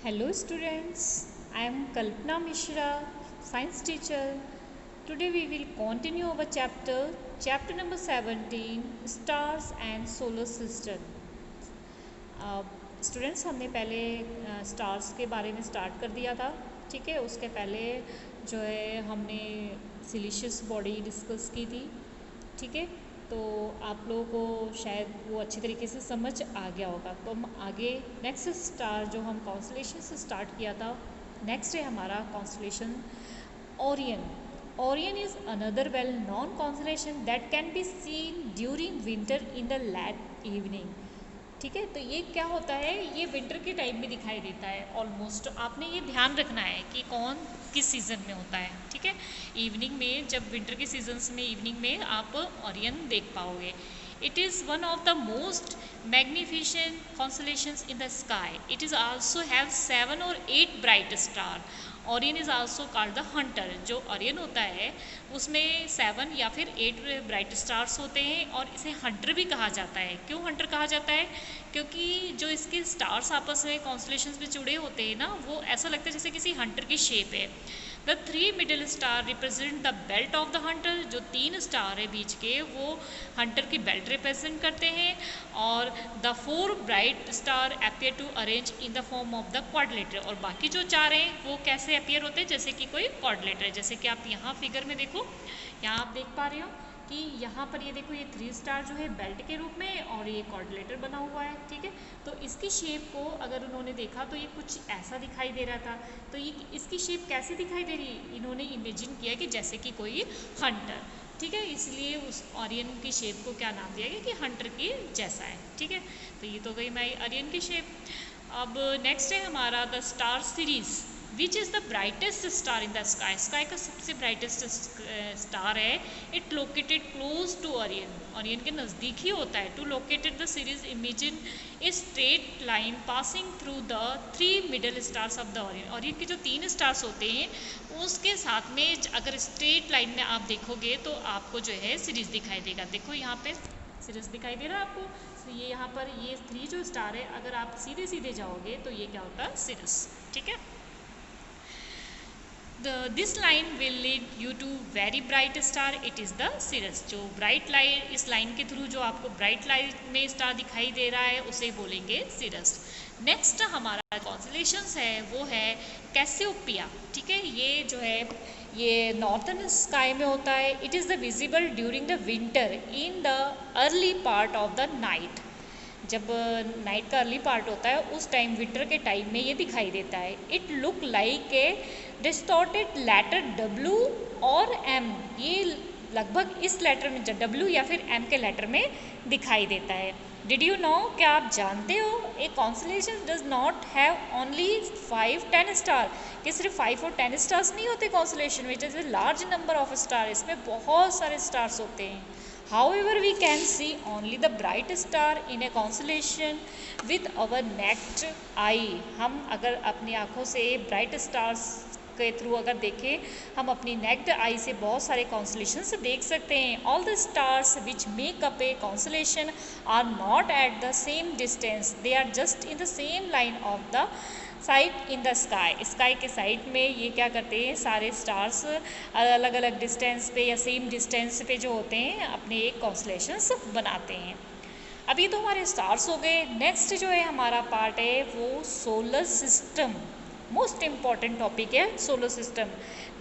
Hello students, I am Kalpana Mishra, science teacher. Today we will continue our chapter number 17, stars and solar system. Students हमने पहले stars के बारे में start कर दिया था, ठीक है। उसके पहले जो है हमने सिलिशियस बॉडी डिस्कस की थी, ठीक है। तो आप लोगों को शायद वो अच्छी तरीके से समझ आ गया होगा। तो हम आगे नेक्स्ट स्टार जो हम कॉन्स्टलेशन से स्टार्ट किया था, नेक्स्ट है हमारा constellation Orion. Orion is another well known constellation that can be seen during winter in the late evening, ठीक है। तो ये क्या होता है, ये विंटर के टाइम में दिखाई देता है ऑलमोस्ट। आपने ये ध्यान रखना है कि कौन किस सीज़न में होता है, ठीक है। इवनिंग में, जब विंटर के सीजन्स में इवनिंग में आप ओरियन देख पाओगे। It is one of the most magnificent constellations in the sky. It is also have 7 or 8 bright star. Orion is also called the Hunter. जो ओरियन होता है उसमें 7 या फिर 8 ब्राइट स्टार्स होते हैं और इसे हंटर भी कहा जाता है। क्यों हंटर कहा जाता है? क्योंकि जो इसके स्टार्स आपस में कॉन्स्टलेशंस में जुड़े होते हैं ना, वो ऐसा लगता है जैसे किसी हंटर की शेप है। The 3 middle star represent the belt of the Hunter. जो 3 स्टार है बीच के, वो हंटर की बेल्ट रिप्रेजेंट करते हैं। और the 4 bright star appear to arrange in the form of the quadrilateral. और बाकी जो 4 हैं वो कैसे अपीयर होते हैं? जैसे कि कोई क्वाड्रिलेटर है। जैसे कि आप यहाँ फिगर में देखो, यहाँ आप देख पा रहे हो कि यहाँ पर ये देखो, ये 3 स्टार जो है बेल्ट के रूप में और ये क्वाड्रिलेटर बना हुआ है, ठीक है। तो इसकी शेप को अगर उन्होंने देखा तो ये कुछ ऐसा दिखाई दे रहा था। तो ये इसकी शेप कैसे दिखाई दे रही है? इन्होंने इमेजिन किया कि जैसे कि कोई हंटर, ठीक है। इसलिए उस ओरियन की शेप को क्या नाम दिया गया कि हंटर की जैसा है, ठीक है। तो ये तो गई हमारी ओरियन की शेप। अब नेक्स्ट है हमारा the star Sirius. Which is the brightest star in the sky. Sky का सबसे ब्राइटेस्ट स्टार है। It located close to Orion. Orion के नज़दीक ही होता है। To located the Sirius imagine a straight line passing through the 3 middle stars of the Orion. Orion के जो 3 स्टार्स होते हैं उसके साथ में अगर स्ट्रेट लाइन में आप देखोगे तो आपको जो है सीरीज दिखाई देगा। देखो यहाँ पे सीरीज दिखाई दे रहा है आपको। तो ये यहाँ पर ये 3 जो स्टार है, अगर आप सीधे सीधे जाओगे तो ये क्या होता है? सीरीज, ठीक है। This line will lead you to very bright star. It is the Sirius. जो ब्राइट लाइट, इस लाइन के थ्रू जो आपको ब्राइट लाइट में स्टार दिखाई दे रहा है उसे बोलेंगे सीरस। नेक्स्ट हमारा कॉन्स्टलेशंस है वो है कैसियोपिया, ठीक है। ये जो है ये नॉर्थन स्काई में होता है। It is the visible during the winter in the early part of the night. जब नाइट का अर्ली पार्ट होता है उस टाइम, विंटर के टाइम में ये दिखाई देता है। It look like a distorted letter W और M। ये लगभग इस लेटर में W या फिर M के लेटर में दिखाई देता है। डिड यू नो, क्या आप जानते हो, a constellation does not have only 5-10 star. कि सिर्फ 5 और 10 स्टार्स नहीं होते कॉन्स्टलेशन में। It is A large number of star. इसमें बहुत सारे स्टार्स होते हैं। However, we can see only the bright star in a constellation with our naked eye. हम अगर अपनी आँखों से ब्राइट स्टार्स के थ्रू अगर देखें, हम अपनी नेक्ड आई से बहुत सारे कॉन्स्टलेशंस देख सकते हैं। All the stars which make up a constellation are not at the same distance, they are just in the same line of the side in the sky. Sky के साइड में ये क्या करते हैं, सारे स्टार्स अलग अलग डिस्टेंस पे या सेम डिस्टेंस पे जो होते हैं अपने एक कॉन्स्टलेशंस बनाते हैं। अब ये तो हमारे स्टार्स हो गए। नेक्स्ट जो है हमारा पार्ट है वो solar system. Most important topic है सोलर सिस्टम।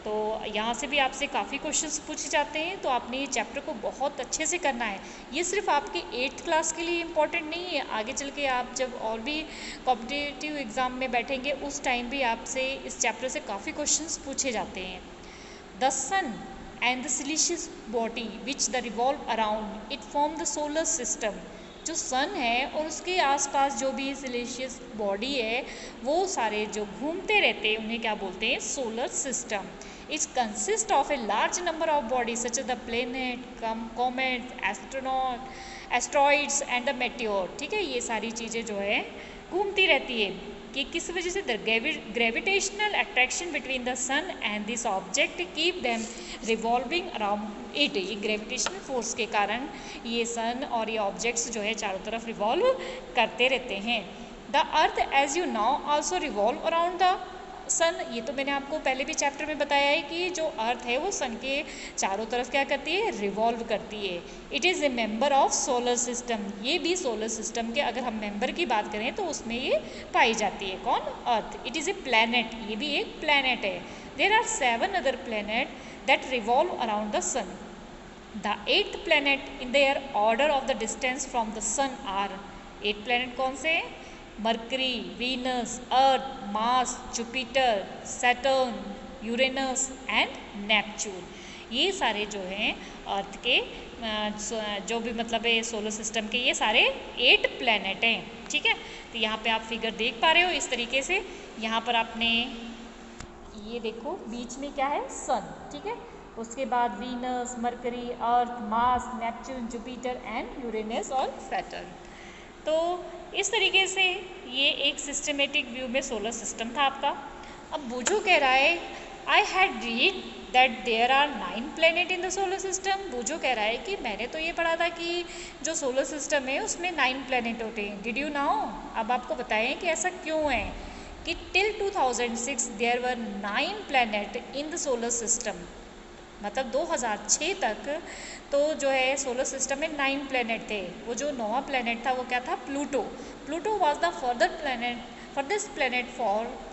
तो यहाँ से भी आपसे काफ़ी क्वेश्चंस पूछे जाते हैं, तो आपने ये चैप्टर को बहुत अच्छे से करना है। ये सिर्फ आपके 8th क्लास के लिए इम्पॉर्टेंट नहीं है, आगे चल के आप जब और भी कॉम्पिटिटिव एग्ज़ाम में बैठेंगे उस टाइम भी आपसे इस चैप्टर से काफ़ी क्वेश्चंस पूछे जाते हैं। The sun and the celestial body which the revolve around it form the solar system. जो सन है और उसके आसपास जो भी सिलिशियस बॉडी है वो सारे जो घूमते रहते हैं उन्हें क्या बोलते हैं? Solar system. Its consist of a large number of bodies such as the planet, comets, asteroids and the meteor, ठीक है। ये सारी चीज़ें जो है घूमती रहती है कि किस वजह से? The gravitational attraction between the sun and this object keep them revolving around it. ये ग्रेविटेशनल फोर्स के कारण ये सन और ये ऑब्जेक्ट्स जो है चारों तरफ रिवॉल्व करते रहते हैं। The earth as you know also revolve around the sun. ये तो मैंने आपको पहले भी चैप्टर में बताया है कि जो अर्थ है वो सन के चारों तरफ क्या करती है, रिवॉल्व करती है। It is A member of solar system. ये भी सोलर सिस्टम के अगर हम मेंबर की बात करें तो उसमें ये पाई जाती है। कौन? Earth. It is a planet, ये भी एक प्लैनेट है। There are 7 other planet that revolve around the sun. The 8th planet in their order of the distance from the sun are 8 planet कौन से हैं? Mercury, Venus, earth, Mars, Jupiter, Saturn, Uranus and Neptune. ये सारे जो हैं अर्थ के जो भी मतलब है सोलर सिस्टम के, ये सारे 8 प्लैनेट हैं। ठीक है, तो यहाँ पे आप फिगर देख पा रहे हो इस तरीके से। यहाँ पर आपने ये देखो बीच में क्या है, सन। ठीक है, उसके बाद Venus, Mercury, Earth, Mars, Neptune, Jupiter and Uranus और सैटर्न। तो इस तरीके से ये एक सिस्टमेटिक व्यू में सोलर सिस्टम था आपका। अब बूझो कह रहा है I had read that there are 9 planet in the solar system. बूझो कह रहा है कि मैंने तो ये पढ़ा था कि जो सोलर सिस्टम है उसमें 9 प्लैनेट होते हैं। Did you know? अब आपको बताएं कि ऐसा क्यों है कि till 2006 there were 9 planet in the solar system. मतलब 2006 तक तो जो है सोलर सिस्टम में 9 प्लैनेट थे। वो जो 9वां प्लैनेट था वो क्या था? Pluto. Pluto was the farthest planet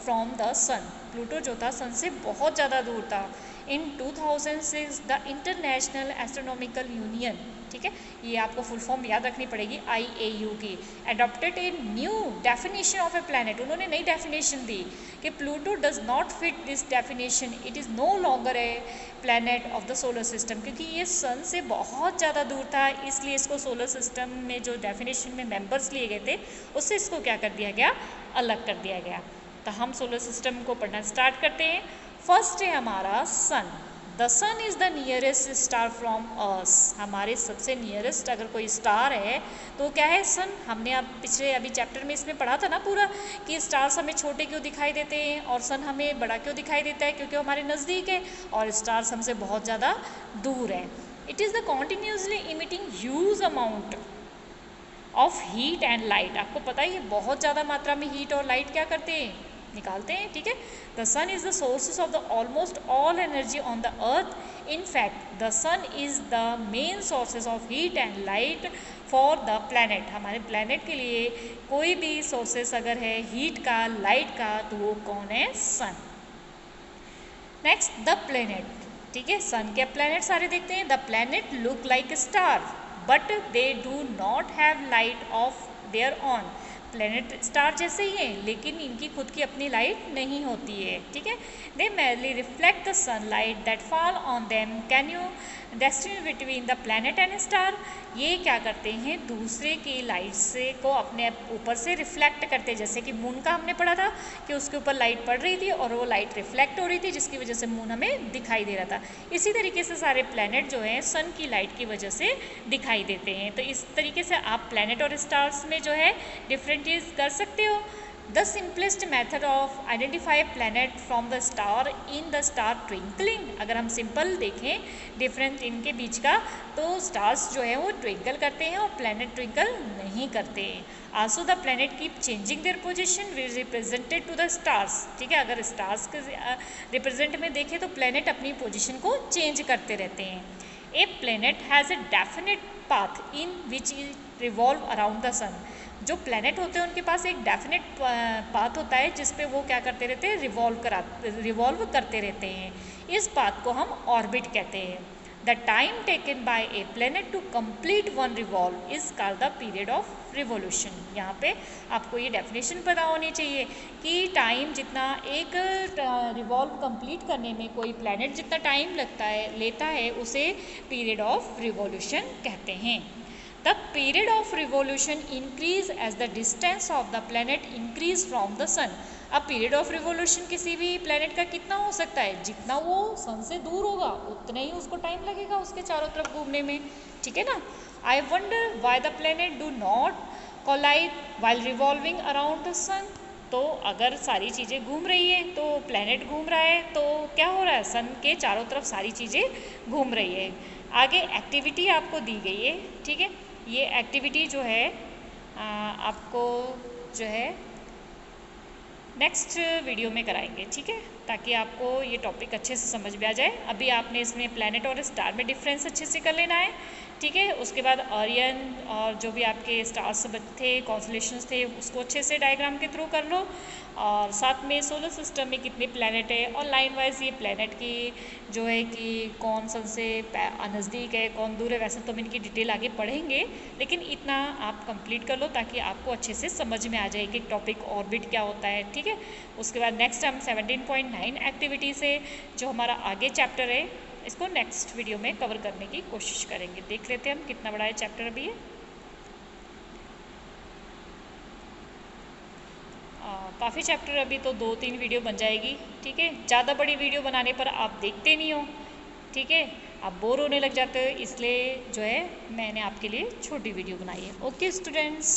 from the sun. Pluto जो था सन से बहुत ज़्यादा दूर था। In 2006 the International Astronomical Union, ठीक है, ये आपको फुल फॉर्म याद रखनी पड़ेगी, IAU की, adopted a new definition of a planet. उन्होंने नई डेफिनेशन दी कि Pluto does not fit this definition, it is no longer a planet of the solar system. क्योंकि ये सन से बहुत ज़्यादा दूर था, इसलिए इसको सोलर सिस्टम में जो डेफिनेशन में मेंबर्स लिए गए थे उससे इसको क्या कर दिया गया? अलग कर दिया गया। तो हम सोलर सिस्टम को पढ़ना स्टार्ट करते हैं। फर्स्ट है हमारा sun. The sun is the nearest star from earth. हमारे सबसे नियरेस्ट अगर कोई स्टार है तो क्या है? सन। हमने अब पिछले अभी चैप्टर में इसमें पढ़ा था ना पूरा कि स्टार्स हमें छोटे क्यों दिखाई देते हैं और सन हमें बड़ा क्यों दिखाई देता है, क्योंकि हमारे नज़दीक है और स्टार्स हमसे बहुत ज़्यादा दूर है। It is the continuously emitting huge amount of heat and light. आपको पता है ये बहुत ज़्यादा मात्रा में हीट और लाइट क्या करते हैं? निकालते हैं। ठीक है, the sun is the sources of the almost all energy on the earth. In fact the sun is the main sources of heat and light for the planet. हमारे प्लैनेट के लिए कोई भी सोर्सेस अगर है हीट का, light का, तो वो कौन है? सन। Next the planet. ठीक है, सन के प्लैनेट सारे देखते हैं। The planet look like star but they do not have light of their own. Planet star जैसे ही हैं लेकिन इनकी खुद की अपनी लाइट नहीं होती है। ठीक है, दे merely reflect the sunlight that fall on them. Can you distinguish between the planet and star? ये क्या करते हैं? दूसरे की लाइट से को अपने ऊपर से रिफ्लेक्ट करते हैं। जैसे कि मून का हमने पढ़ा था कि उसके ऊपर लाइट पड़ रही थी और वो लाइट रिफ्लेक्ट हो रही थी जिसकी वजह से मून हमें दिखाई दे रहा था। इसी तरीके से सारे प्लैनेट जो हैं सन की लाइट की वजह से दिखाई देते हैं। तो इस तरीके से आप प्लैनेट और स्टार्स में जो है डिफरेंटिएट कर सकते हो। The simplest method of identify planet from the star in the star twinkling. अगर हम सिंपल देखें डिफरेंस इनके बीच का, तो स्टार्स जो है वो ट्विंकल करते हैं और प्लैनेट ट्विंकल नहीं करते हैं। Also the planet keep changing their position which represented to the stars. ठीक है, अगर स्टार्स के रिप्रेजेंट में देखें तो प्लैनेट अपनी पोजीशन को चेंज करते रहते हैं। A planet has a definite path in which it revolve around the sun. जो प्लैनेट होते हैं उनके पास एक डेफिनेट पाथ होता है जिस पे वो क्या करते रहते हैं? रिवॉल्व करते रहते हैं। इस पाथ को हम ऑर्बिट कहते हैं। The time taken by a planet to complete one revolve is called the period of revolution. यहाँ पे आपको ये डेफिनेशन पता होनी चाहिए कि टाइम जितना एक रिवॉल्व कंप्लीट करने में कोई प्लैनेट जितना टाइम लेता है उसे पीरियड ऑफ रिवोल्यूशन कहते हैं। The period of revolution increase as the distance of the planet increase from the sun. अब पीरियड ऑफ रिवोल्यूशन किसी भी प्लैनेट का कितना हो सकता है? जितना वो सन से दूर होगा उतना ही उसको टाइम लगेगा उसके चारों तरफ घूमने में। ठीक है ना? I wonder why the planet do not collide while revolving around the sun. तो अगर सारी चीज़ें घूम रही है तो प्लैनेट घूम रहा है तो क्या हो रहा है? सन के चारों तरफ सारी चीज़ें घूम रही है। आगे एक्टिविटी आपको दी गई है। ठीक है, ये एक्टिविटी जो है आपको जो है नेक्स्ट वीडियो में कराएंगे, ठीक है, ताकि आपको ये टॉपिक अच्छे से समझ में आ जाए। अभी आपने इसमें प्लैनेट और स्टार में डिफरेंस अच्छे से कर लेना है, ठीक है। उसके बाद ओरियन और जो भी आपके स्टार्स थे, कॉन्स्टलेशंस थे, उसको अच्छे से डायग्राम के थ्रू कर लो। और साथ में सोलर सिस्टम में कितने प्लैनेट है और लाइन वाइज ये प्लैनेट की जो है कि कौन सन से नज़दीक है, कौन दूर है, वैसे तो हम इनकी डिटेल आगे पढ़ेंगे, लेकिन इतना आप कंप्लीट कर लो ताकि आपको अच्छे से समझ में आ जाए कि टॉपिक ऑर्बिट क्या होता है, ठीक है। उसके बाद नेक्स्ट हम 17.9 एक्टिविटी से जो हमारा आगे चैप्टर है, इसको नेक्स्ट वीडियो में कवर करने की कोशिश करेंगे। देख लेते हैं हम कितना बड़ा है चैप्टर अभी है। काफ़ी चैप्टर, अभी तो 2-3 वीडियो बन जाएगी, ठीक है। ज़्यादा बड़ी वीडियो बनाने पर आप देखते नहीं हो, ठीक है, आप बोर होने लग जाते हो, इसलिए जो है मैंने आपके लिए छोटी वीडियो बनाई है। Okay students.